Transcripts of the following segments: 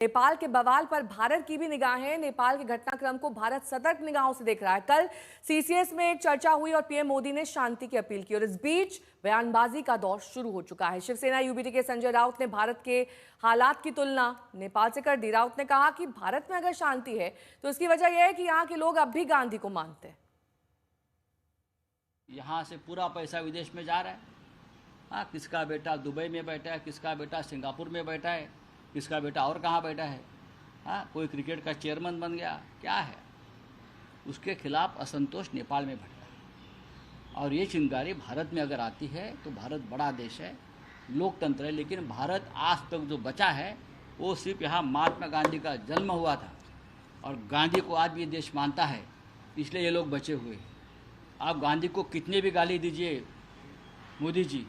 नेपाल के बवाल पर भारत की भी निगाहें। नेपाल के घटनाक्रम को भारत सतर्क निगाहों से देख रहा है। कल सीसीएस में एक चर्चा हुई और पीएम मोदी ने शांति की अपील की और इस बीच बयानबाजी का दौर शुरू हो चुका है। शिवसेना यूबीटी के संजय राउत ने भारत के हालात की तुलना नेपाल से कर दी। राउत ने कहा कि भारत में अगर शांति है तो इसकी वजह यह है कि यहाँ के लोग अब भी गांधी को मानते हैं। यहाँ से पूरा पैसा विदेश में जा रहा है। हाँ, किसका बेटा दुबई में बैठा है, किसका बेटा सिंगापुर में बैठा है, किसका बेटा और कहाँ बैठा है। हाँ, कोई क्रिकेट का चेयरमैन बन गया, क्या है। उसके खिलाफ असंतोष नेपाल में भटका है और ये चिंगारी भारत में अगर आती है तो भारत बड़ा देश है, लोकतंत्र है, लेकिन भारत आज तक जो बचा है वो सिर्फ यहाँ महात्मा गांधी का जन्म हुआ था और गांधी को आज भी देश मानता है, इसलिए ये लोग बचे हुए हैं। आप गांधी को कितने भी गाली दीजिए मोदी जी,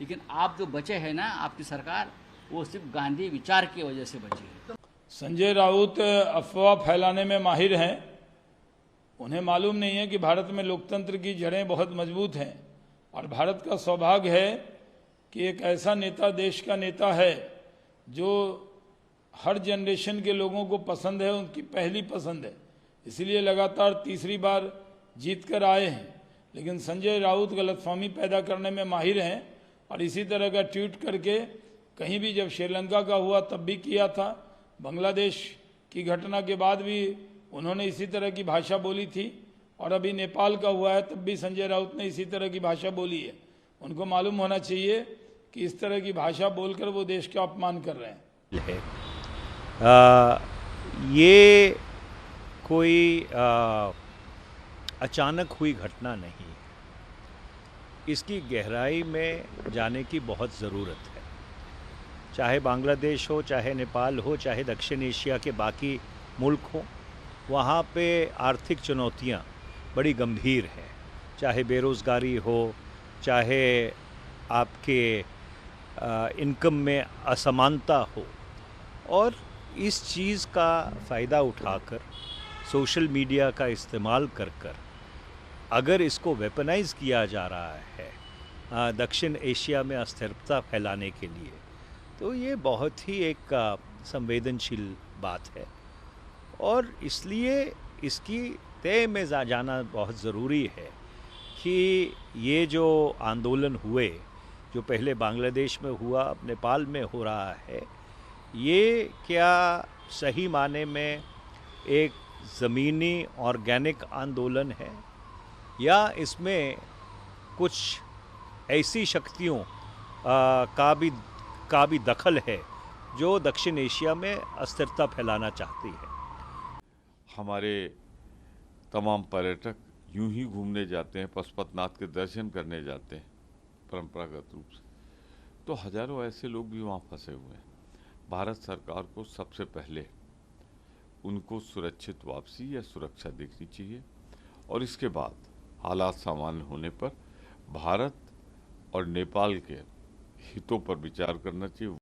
लेकिन आप जो बचे हैं ना, आपकी सरकार, वो सिर्फ गांधी विचार की वजह से बची है। संजय राउत अफवाह फैलाने में माहिर हैं। उन्हें मालूम नहीं है कि भारत में लोकतंत्र की जड़ें बहुत मजबूत हैं और भारत का सौभाग्य है कि एक ऐसा नेता, देश का नेता है जो हर जनरेशन के लोगों को पसंद है, उनकी पहली पसंद है, इसीलिए लगातार तीसरी बार जीत कर आए हैं। लेकिन संजय राउत गलतफहमी पैदा करने में माहिर हैं और इसी तरह का ट्वीट करके कहीं भी, जब श्रीलंका का हुआ तब भी किया था, बांग्लादेश की घटना के बाद भी उन्होंने इसी तरह की भाषा बोली थी और अभी नेपाल का हुआ है तब भी संजय राउत ने इसी तरह की भाषा बोली है। उनको मालूम होना चाहिए कि इस तरह की भाषा बोलकर वो देश का अपमान कर रहे हैं। ये कोई अचानक हुई घटना नहीं, इसकी गहराई में जाने की बहुत ज़रूरत है। चाहे बांग्लादेश हो, चाहे नेपाल हो, चाहे दक्षिण एशिया के बाकी मुल्क हों, वहाँ पे आर्थिक चुनौतियाँ बड़ी गंभीर हैं। चाहे बेरोज़गारी हो, चाहे आपके इनकम में असमानता हो, और इस चीज़ का फ़ायदा उठाकर सोशल मीडिया का इस्तेमाल कर अगर इसको वेपनाइज़ किया जा रहा है दक्षिण एशिया में अस्थिरता फैलाने के लिए, तो ये बहुत ही एक संवेदनशील बात है और इसलिए इसकी तय में जाना बहुत ज़रूरी है कि ये जो आंदोलन हुए, जो पहले बांग्लादेश में हुआ, अब नेपाल में हो रहा है, ये क्या सही माने में एक ज़मीनी ऑर्गेनिक आंदोलन है या इसमें कुछ ऐसी शक्तियों का भी दखल है जो दक्षिण एशिया में अस्थिरता फैलाना चाहती है। हमारे तमाम पर्यटक यूं ही घूमने जाते हैं, पशुपतिनाथ के दर्शन करने जाते हैं परंपरागत रूप से, तो हजारों ऐसे लोग भी वहाँ फंसे हुए हैं। भारत सरकार को सबसे पहले उनको सुरक्षित वापसी या सुरक्षा देखनी चाहिए और इसके बाद हालात सामान्य होने पर भारत और नेपाल के हितों पर विचार करना चाहिए।